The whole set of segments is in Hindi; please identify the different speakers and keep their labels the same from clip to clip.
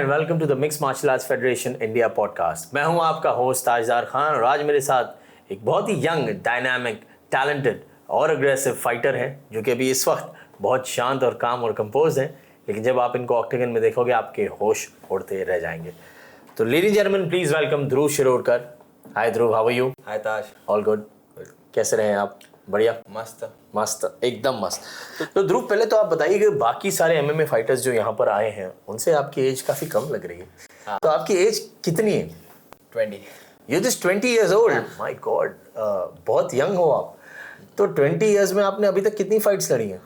Speaker 1: And welcome to the mix martial arts federation India podcast. मैं हूं आपका होस्ट ताजदार खान और आज मेरे साथ एक बहुत ही यंग, डायनामिक, टैलेंटेड और अग्रेसिव फाइटर हैं जो कि अभी इस वक्त बहुत शांत और काम और कंपोज हैं, लेकिन जब आप इनको ऑक्टेगन में देखोगे आपके होश उड़ते रह जाएंगे। तो ladies and gentleman, please welcome Dhruv Shirodkar. Hi Dhruv, how are you?
Speaker 2: Hi Taj.
Speaker 1: All good. कैसे रहे आप? बढ़िया,
Speaker 2: मस्त,
Speaker 1: एकदम मस्त। तो ध्रुव, पहले तो आप बताइए कि बाकी सारे एमएमए फाइटर्स जो यहाँ पर आए हैं उनसे आपकी एज काफी कम लग रही है।
Speaker 2: हाँ।
Speaker 1: तो आपकी एज कितनी है?
Speaker 2: 20।
Speaker 1: You just 20 years old? My God, बहुत यंग हो आप। तो 20 years में आपने अभी तक कितनी फाइट्स लड़ी हैं?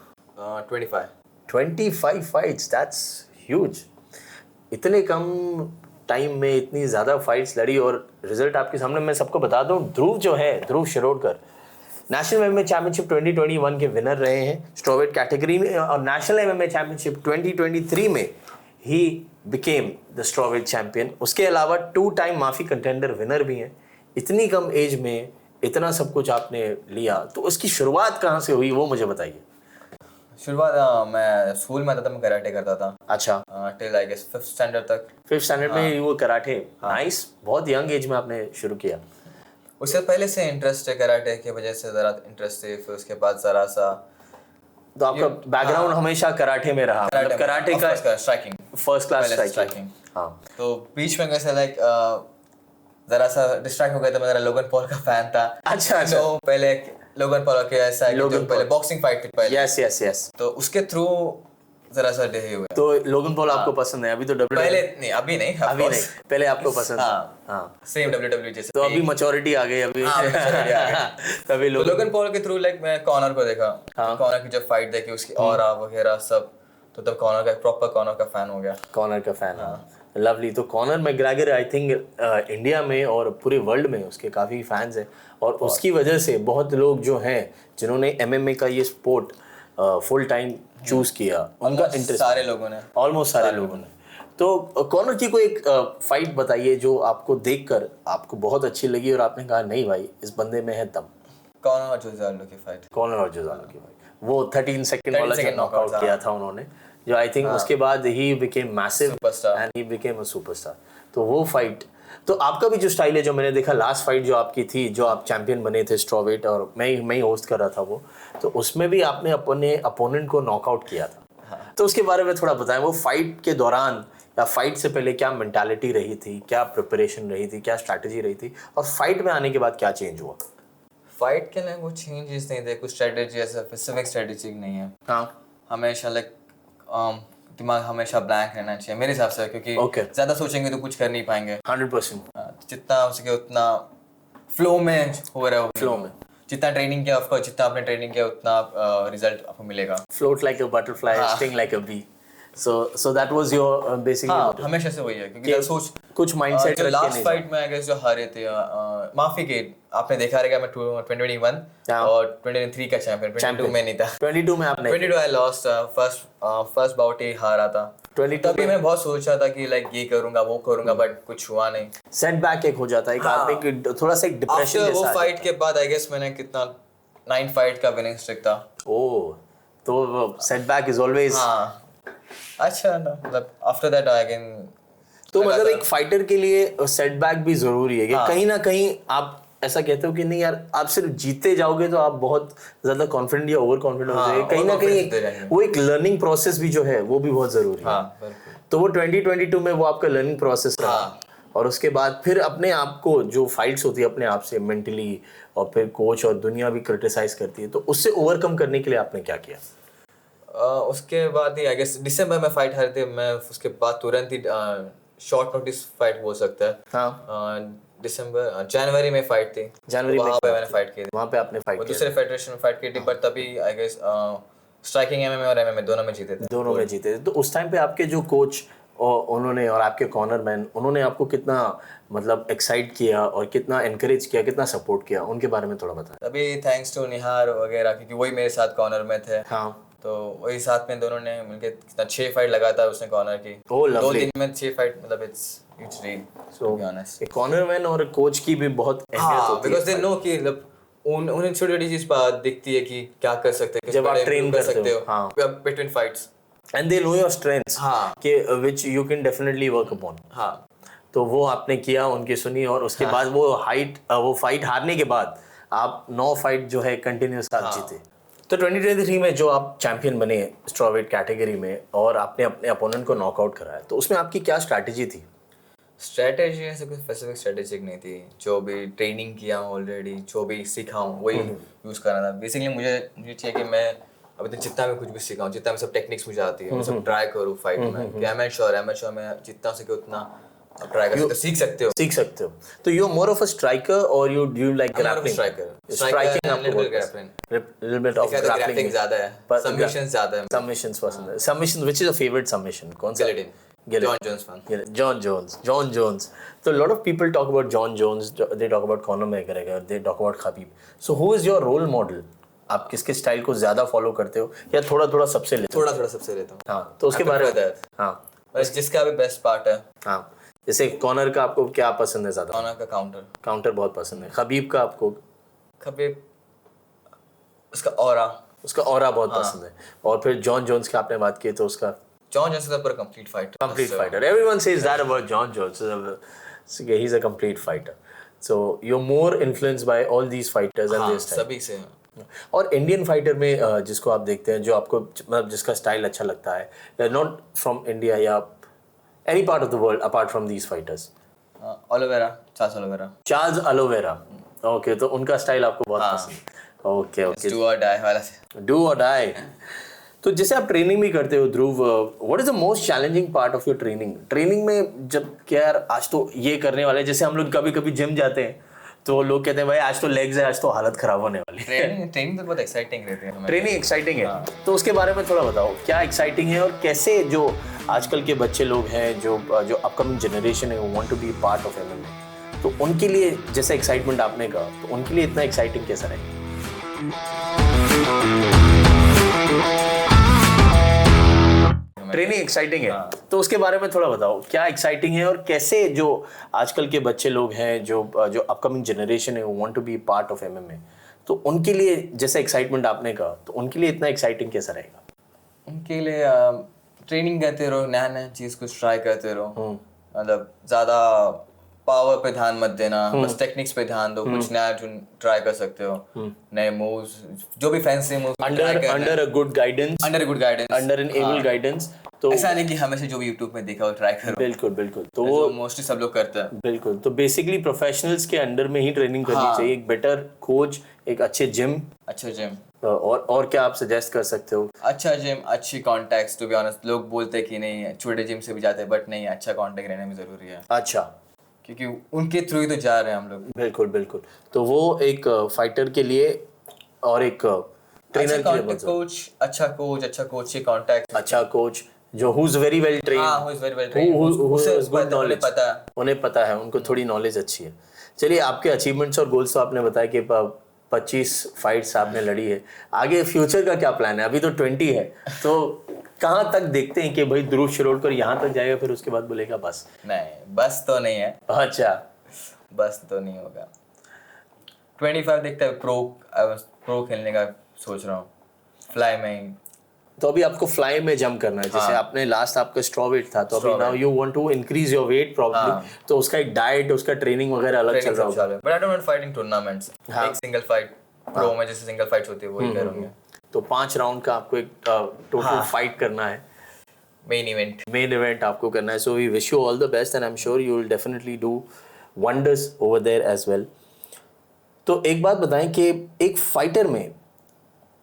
Speaker 1: 25 फाइट्स, दैट्स ह्यूज। इतने कम टाइम में इतनी ज़्यादा फाइट्स लड़ी और रिजल्ट आपके सामने। मैं सबको बता दूं, ध्रुव जो है, ध्रुव शिरोडकर नेशनल एमएमए चैंपियनशिप 2021 के विनर रहे हैं स्ट्रोवेट कैटेगरी में, और नेशनल एमएमए चैंपियनशिप 2023 में ही बिकेम द स्ट्रोवेट चैंपियन। उसके अलावा 2 टाइम माफी कंटेंडर विनर भी हैं। इतनी कम एज में इतना सब कुछ आपने लिया, तो उसकी शुरुआत कहाँ से हुई वो मुझे बताइए।
Speaker 2: शुरुआत मैं स्कूल में था तब मैं कराटे करता था।
Speaker 1: अच्छा,
Speaker 2: till I guess 5th standard तक।
Speaker 1: 5th स्टैंडर्ड में वो कराटे? नाइस, बहुत यंग एज में आपने शुरू किया।
Speaker 2: उससे पहले से इंटरेस्ट है कराटे की वजह से, ज़रा इंटरेस्ट है। फिर उसके बाद ज़रा सा
Speaker 1: तो आपका बैकग्राउंड हमेशा कराटे में रहा? मतलब कराटे का
Speaker 2: स्ट्राइकिंग,
Speaker 1: फर्स्ट क्लास स्ट्राइकिंग।
Speaker 2: हाँ, तो बीच में कैसे लाइक ज़रा सा डिस्ट्रैक्ट हो गया था। मैं ज़रा लोगन पॉल का फैन था।
Speaker 1: अच्छा।
Speaker 2: तो पहले लोगन पॉल के ऐसा है कि जो पहले बॉक्सिंग फाइट थी पहले।
Speaker 1: यस।
Speaker 2: तो उसके थ्रू जरा सा डे हुआ।
Speaker 1: तो लोगन पॉल आपको पसंद है? अभी तो
Speaker 2: पहले नहीं, अभी नहीं,
Speaker 1: पहले आपको पसंद?
Speaker 2: हाँ, सेम WWE जैसे।
Speaker 1: तो अभी मैच्योरिटी आ गई अभी।
Speaker 2: तभी लोगन पॉल के थ्रू लाइक मैं कॉनर को देखा। कॉनर की जब फाइट देखी, उसकी ऑरा वगैरह सब, तो तब कॉनर का प्रॉपर कॉनर का फैन हो गया।
Speaker 1: कॉनर का फैन, लवली। तो Conor McGregor I think India में और पूरे वर्ल्ड में उसके काफ़ी फैंस हैं, और उसकी वजह से बहुत लोग जो हैं जिन्होंने एमएमए का ये स्पोर्ट फुल टाइम चूज किया, उनका इंटरेस्ट
Speaker 2: सारे लोगों ने,
Speaker 1: ऑलमोस्ट सारे लोगों ने। तो कॉनर की कोई एक फाइट बताइए जो आपको देखकर आपको बहुत अच्छी लगी और आपने कहा नहीं भाई, इस बंदे में है दम।
Speaker 2: कॉनर और जोजालो की फाइट।
Speaker 1: कॉनर और जोजालो की फाइट, वो 13 सेकंड वाला जो नॉकआउट किया था उन्होंने, जो आई थिंक उसके बाद he became massive and he became a superstar. तो वो फाइट, तो आपका भी जो स्टाइल है, जो मैंने देखा लास्ट फाइट जो आपकी थी, जो आप चैंपियन बने थे स्ट्रोवेट, और मैं ही होस्ट कर रहा था वो, तो उसमें भी आपने अपने अपोनेंट को नॉकआउट किया था। तो उसके बारे में थोड़ा बताएं, वो फाइट के दौरान या फाइट से पहले क्या मेंटालिटी रही थी, क्या प्रिपरेशन रही थी, क्या स्ट्रैटेजी रही थी, और फाइट में आने के बाद क्या चेंज हुआ?
Speaker 2: फाइट के लिए वो चेंजेस नहीं थे, कुछ स्ट्रैटेजी ऐसा स्पेसिफिक स्ट्रैटेजी नहीं है।
Speaker 1: हाँ,
Speaker 2: हमेशा लाइक दिमाग हमेशा ब्लैंक रहना चाहिए मेरे हिसाब से, क्योंकि ज्यादा सोचेंगे तो कुछ कर नहीं पाएंगे।
Speaker 1: 100%।
Speaker 2: जितना हो सके उतना फ्लो में हो रहा हो,
Speaker 1: फ्लो में
Speaker 2: जितना ट्रेनिंग किया, ऑफकोर्स जितना आपने ट्रेनिंग किया उतना रिजल्ट आपको मिलेगा।
Speaker 1: Float like a butterfly, sting like a bee. So that was your basically motive?
Speaker 2: हमेशा से वही है, क्योंकि सोच
Speaker 1: कुछ माइंडसेट रख के
Speaker 2: लास्ट फाइट में आई गेस जो हारे थे, माफी के, आपने देखा रहेगा, मैं 2021 और 2023 का चैंपियन, 22 में नहीं था।
Speaker 1: 22 में आपने
Speaker 2: 22 आई लॉस्ट फर्स्ट बाउट ही हारा था।
Speaker 1: 22
Speaker 2: तभी मैं बहुत सोचा था कि लाइक ये करूंगा वो करूंगा, बट कुछ हुआ नहीं।
Speaker 1: सेटबैक एक हो जाता है एक आदमी की, थोड़ा सा एक डिप्रेशन जैसा।
Speaker 2: वो फाइट के बाद आई गेस मैंने कितना 9 फाइट का विनिंग स्ट्रिक था।
Speaker 1: ओह, तो सेटबैक इज ऑलवेज।
Speaker 2: अच्छा ना, मतलब आफ्टर दैट आई कैन।
Speaker 1: तो मतलब एक फाइटर के लिए सेटबैक भी जरूरी है कि कहीं ना कहीं आप ऐसा कहते हो कि नहीं यार, आप सिर्फ जीते जाओगे तो आप बहुत ज्यादा कॉन्फिडेंट या ओवर कॉन्फिडेंट हो जाएंगे, कहीं ना कहीं वो एक लर्निंग प्रोसेस भी जो है वो भी बहुत जरूरी है। तो वो 2022 में वो आपका लर्निंग प्रोसेस रहा, और उसके बाद फिर अपने आप को जो फाइट्स होती है अपने आप से मेंटली, और फिर कोच और दुनिया भी क्रिटिसाइज करती है, तो उससे ओवरकम करने के लिए आपने क्या किया?
Speaker 2: उसके बाद ही आई गेस दिसंबर में फाइट हारे थे मैं, उसके बाद तुरंत ही शॉर्ट नोटिस फाइट हो सकता है। दिसंबर जनवरी में फाइट थी,
Speaker 1: जनवरी में
Speaker 2: वहाँ पे मैंने फाइट की थी।
Speaker 1: वहाँ पे आपने फाइट की?
Speaker 2: दूसरे फेडरेशन में फाइट की थी, पर तभी आई गेस स्ट्राइकिंग एमएमए और एमएमए दोनों में जीते थे।
Speaker 1: दोनों में जीते थे। तो उस टाइम पे आपके जो कोच उन्होंने और आपके कॉर्नर मैन, उन्होंने आपको कितना मतलब एक्साइट किया और कितना एनकरेज किया, कितना सपोर्ट किया, उनके बारे में थोड़ा बताएं।
Speaker 2: अभी थैंक्स टू निहार वगैरह, क्योंकि वही मेरे साथ कॉर्नर में थे।
Speaker 1: हाँ,
Speaker 2: तो वही साथ में दोनों ने मिलके कितना 6 फाइट लगातार उसने कॉर्नर की। 2 दिन में 6 फाइट, मतलब it's real, to be honest.
Speaker 1: एक कॉर्नर मैन और कोच की भी बहुत अहमियत होती है,
Speaker 2: बिकॉज़ दे नो कि उन्हें छोटी छोटी चीज दिखती है कि क्या कर सकते हैं,
Speaker 1: जब आप ट्रेन करते हो
Speaker 2: between fights.
Speaker 1: And they know your strengths
Speaker 2: हाँ।
Speaker 1: कि which you can definitely work upon.
Speaker 2: हाँ
Speaker 1: तो वो आपने किया, उनकी सुनी, और उसके बाद वो फाइट हारने के बाद आप 9 फाइट जो है कंटिन्यूस आप जीते। तो 2023 में जो आप चैंपियन बने स्ट्रॉवेट कैटेगरी में और आपने अपने अपोनेंट को नॉकआउट कराया, तो उसमें आपकी क्या स्ट्रैटेजी थी?
Speaker 2: स्ट्रैटेजी ऐसे कोई स्पेसिफिक स्ट्रैटेजिक नहीं थी, जो भी ट्रेनिंग किया हूँ ऑलरेडी, जो भी सीखा हूँ वही यूज़ करना था। बेसिकली मुझे चाहिए कि मैं अभी तक जितना मैं कुछ भी सीखा हूँ, जितना मैं सब टेक्निक्स मुझे आती है, मैं सब ट्राई करूँ फाइट में, कि एमेच्योर में जितना सके उतना ट्राई कर सकते हो, सीख सकते हो।
Speaker 1: तो you are more of a striker और यू लाइक ग्रैपलिंग?
Speaker 2: स्ट्राइकिंग आपको
Speaker 1: लिटिल बिट ऑफ
Speaker 2: ग्रैपलिंग ज्यादा है, सबमिशंस ज्यादा है।
Speaker 1: सबमिशंस पसंद है। Submission, which is a favourite submission? कौन सा? John Jones. So a lot of people talk about John Jones, they talk about Conor McGregor, they talk about Khabib. So who is your role model? आप किसके स्टाइल को ज्यादा फॉलो करते हो या थोड़ा सबसे लेते हो?
Speaker 2: थोड़ा सबसे लेता हूँ।
Speaker 1: हाँ, तो उसके बारे में हाँ,
Speaker 2: बस जिसका भी बेस्ट पार्ट है।
Speaker 1: हाँ, जैसे कॉनर का आपको क्या पसंद है ज्यादा?
Speaker 2: कॉनर का काउंटर बहुत
Speaker 1: पसंद है। खबीब का आपको?
Speaker 2: खबीब उसका ऑरा बहुत
Speaker 1: पसंद है। और फिर जॉन जोन्स की आपने बात की तो उसका?
Speaker 2: John Jones is a complete fighter.
Speaker 1: Everyone says that about John Jones. He's a complete fighter. So you're more influenced by all these fighters and their style.
Speaker 2: सभी से।
Speaker 1: और इंडियन फाइटर में जिसको आप देखते हैं, जो आपको मतलब जिसका स्टाइल अच्छा लगता है, नॉट फ्रॉम इंडिया या any part of the world apart from these fighters? Charles Oliveira. Okay, तो उनका स्टाइल आपको बहुत पसंद है। ओके, डू और डाई। तो जैसे आप ट्रेनिंग भी करते हो Dhruv, what is the most challenging part of your training में? जब क्या यार आज तो ये करने वाले, जैसे हम लोग कभी जिम जाते हैं तो लोग कहते हैं भाई आज तो लेग्स है, आज तो हालत खराब होने वाली है।
Speaker 2: ट्रेनिंग तो बहुत एक्साइटिंग रहती है।
Speaker 1: ट्रेनिंग एक्साइटिंग है। तो उसके बारे में थोड़ा बताओ, क्या एक्साइटिंग है और कैसे जो आजकल के बच्चे लोग हैं, जो अपकमिंग जनरेशन है, वो want to be part of MMA, तो उनके लिए जैसे एक्साइटमेंट आपने कहा, तो उनके लिए इतना एक्साइटिंग कैसा रहेगा? ट्रेनिंग एक्साइटिंग है। तो उसके बारे में थोड़ा बताओ, क्या एक्साइटिंग है और कैसे जो आजकल के बच्चे लोग हैं, जो अपकमिंग जनरेशन है, वो want to be part of MMA, तो उनके लिए जैसे एक्साइटमेंट आपने कहा, तो उनके लिए इतना एक्साइटिंग कैसा रहेगा?
Speaker 2: उनके लिए ट्रेनिंग करते रहो, नया चीज कुछ ट्राई करते रहो, मतलब ज्यादा पावर पे ध्यान मत देना, बस टेक्निक्स पे ध्यान दो, कुछ नया ट्राई कर सकते हो, नए मूव्स, जो भी fancy moves
Speaker 1: under a good guidance, under an able guidance. तो
Speaker 2: ऐसा नहीं कि हमेशा जो भी यूट्यूब में देखा हो ट्राई करो।
Speaker 1: बिल्कुल। तो वो
Speaker 2: मोस्टली सब लोग करते हैं।
Speaker 1: बिल्कुल। तो बेसिकली प्रोफेशनल्स के अंडर में ही ट्रेनिंग करनी चाहिए, एक बेटर कोच, एक अच्छे जिम। और क्या आप सजेस्ट कर सकते हो?
Speaker 2: अच्छा जिम, अच्छी कॉन्टैक्ट्स। टू बी ऑनेस्ट, लोग बोलते हैं कि नहीं छोटे जिम से भी जाते हैं, बट नहीं, अच्छा कॉन्टैक्ट रहना भी जरूरी है।
Speaker 1: अच्छा,
Speaker 2: क्योंकि उनके थ्रू ही तो जा रहे हैं हम लोग।
Speaker 1: बिल्कुल। तो वो एक फाइटर के लिए और एक ट्रेनर के लिए
Speaker 2: कोच, अच्छा कोच के कॉन्टैक्ट,
Speaker 1: अच्छा कोच जो who is very well trained, उन्हें पता है, उनको थोड़ी नॉलेज अच्छी है। चलिए, आपके अचीवमेंट्स और गोल्स तो आपने बताया कि 25 फाइट्स आपने लड़ी है, आगे फ्यूचर का क्या प्लान है? अभी तो 20 है, तो कहाँ तक देखते हैं कि भाई ध्रुव शिरोडकर यहाँ तक जाएगा, फिर उसके बाद बोलेगा बस?
Speaker 2: नहीं, बस तो नहीं है।
Speaker 1: अच्छा,
Speaker 2: बस तो नहीं होगा। 25 देखता है, प्रो खेलने का सोच रहा हूँ, फ्लाई में।
Speaker 1: तो अभी आपको फ्लाई में जंप करना है, जैसे आपने लास्ट आपका स्ट्रॉवेट था, तो अभी now you want to increase your weight probably, तो उसका एक डाइट, उसका ट्रेनिंग वगैरह अलग चल रहा होगा।
Speaker 2: But I don't want fighting tournaments, एक सिंगल फाइट प्रो में जैसे सिंगल फाइट्स होती है वही करूंगा।
Speaker 1: तो 5 राउंड का आपको एक टोटल फाइट करना है,
Speaker 2: मेन
Speaker 1: इवेंट आपको करना है। So we wish you all the best and I am sure you will definitely do wonders over there as well. तो एक बात बताएं कि एक फाइटर में,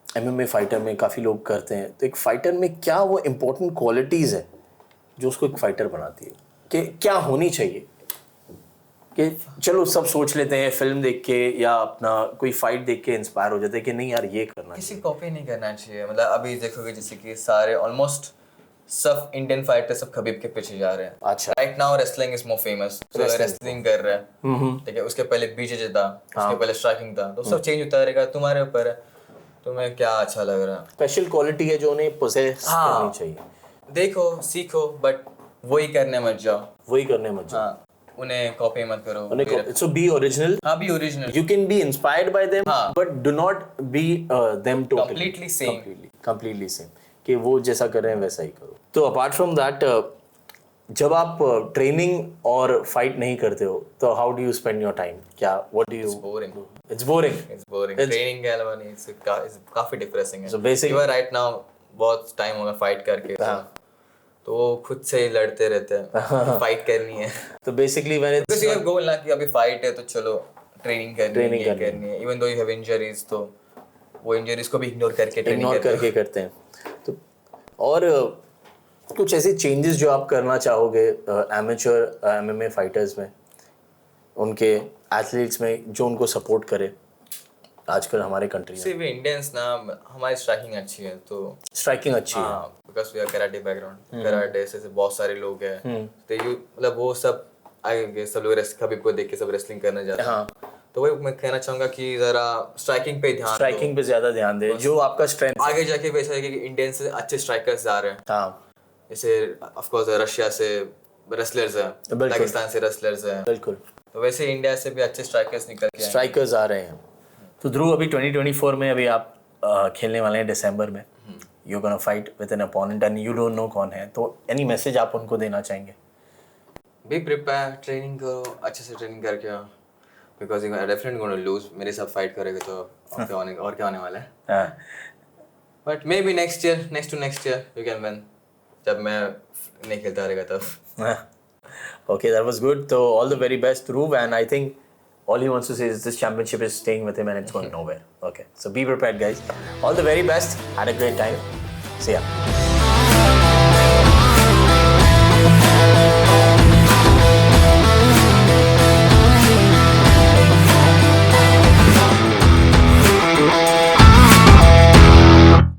Speaker 1: MMA फाइटर में काफ़ी लोग करते हैं, तो एक फाइटर में क्या वो इम्पोर्टेंट क्वालिटीज़ है जो उसको एक फाइटर बनाती है, कि क्या होनी चाहिए? कि चलो सब सोच लेते हैं फिल्म देख के या अपना कोई फाइट देख के इंस्पायर हो जाते हैं कि नहीं यार ये करना
Speaker 2: चाहिए। किसी कॉपी नहीं करना चाहिए। मतलब अभी देखोगे जैसे कि सारे ऑलमोस्ट सब इंडियन फाइटर सब खबीब के पीछे जा रहे हैं।
Speaker 1: अच्छा,
Speaker 2: right now wrestling is more famous, wrestling कर रहे हैं, ठीक है। उसके पहले BJJ था, उसके पहले स्ट्राइकिंग था, तो सब चेंज होता रहेगा, तुम्हारे ऊपर है तुम्हें क्या अच्छा लग रहा है।
Speaker 1: स्पेशल क्वालिटी है जो उन्हें पोसेस करनी चाहिए।
Speaker 2: देखो, सीखो, बट वही करने मत जाओ। उन्हें कॉपी मत करो।
Speaker 1: So be original.
Speaker 2: be original.
Speaker 1: You can be inspired by them, but do not be them totally.
Speaker 2: Completely same.
Speaker 1: Completely same. कि वो जैसा कर रहे हैं वैसा ही करो. तो अपार्ट फ्रॉम दैट, जब आप ट्रेनिंग और फाइट नहीं करते हो तो how do you spend your time? क्या what do you?
Speaker 2: Boring.
Speaker 1: It's boring.
Speaker 2: Training के अलावा नहीं, it's काफी डिप्रेसिंग है.
Speaker 1: So basically-
Speaker 2: even right now बहुत टाइम होगा फाइट करके, तो वो खुद से ही लड़ते रहते हैं, फाइट करनी है.
Speaker 1: तो बेसिकली मैंने
Speaker 2: Because you have goal ना कि अभी फाइट है तो चलो ट्रेनिंग करनी है. Even though you have injuries, तो वो इंजरीज को भी इग्नोर करके ट्रेनिंग
Speaker 1: इग्नोर करके करते हैं. तो और कुछ ऐसे चेंजेस जो आप करना चाहोगे एमेच्योर MMA फाइटर्स में, उनके एथलीट्स में, जो उनको सपोर्ट करे आजकल हमारे कंट्री में?
Speaker 2: सिर्फ इंडियंस ना, हमारी स्ट्राइकिंग अच्छी है तो
Speaker 1: स्ट्राइकिंग अच्छी है.
Speaker 2: हाँ, because we are karate background, karate से बहुत सारे लोग हैं, तो यू मतलब वो सब आगे सब लोग खबीब को देख के सब रेसलिंग करने जाते हैं.
Speaker 1: हाँ,
Speaker 2: तो वही मैं कहना चाहूंगा कि जरा स्ट्राइकिंग पे ध्यान दो.
Speaker 1: स्ट्राइकिंग पे ज्यादा ध्यान दे, जो आपका स्ट्रेंथ.
Speaker 2: आगे जाके वैसा है कि इंडियन से अच्छे स्ट्राइकर्स आ रहे हैं.
Speaker 1: हाँ
Speaker 2: जैसे ऑफ कोर्स रशिया से रेसलर्स हैं,
Speaker 1: बिल्कुल.
Speaker 2: पाकिस्तान से रेसलर्स हैं,
Speaker 1: बिल्कुल.
Speaker 2: तो वैसे इंडिया से भी अच्छे स्ट्राइकर्स निकल के आए हैं.
Speaker 1: स्ट्राइकर्स आ रहे हैं. तो ध्रुव, अभी 2024 में अभी आप खेलने वाले हैं दिसंबर में. You gonna fight with an opponent and you don't know कौन है, तो एनी मैसेज आप उनको देना चाहेंगे?
Speaker 2: बी प्रिपेयर, ट्रेनिंग करो, अच्छे से ट्रेनिंग करके आओ, because you are definitely gonna lose. मेरे साथ फाइट करेगा तो और क्या होने वाला है.
Speaker 1: हाँ.
Speaker 2: But may be next year you can win, जब मैं नहीं खेलता रहेगा तब.
Speaker 1: Okay, that was good. So all the very best, Dhruv, and I think all he wants to say is this championship is staying with him and it's going nowhere. Okay, so be prepared, guys. All the very best. Had a great time. See ya.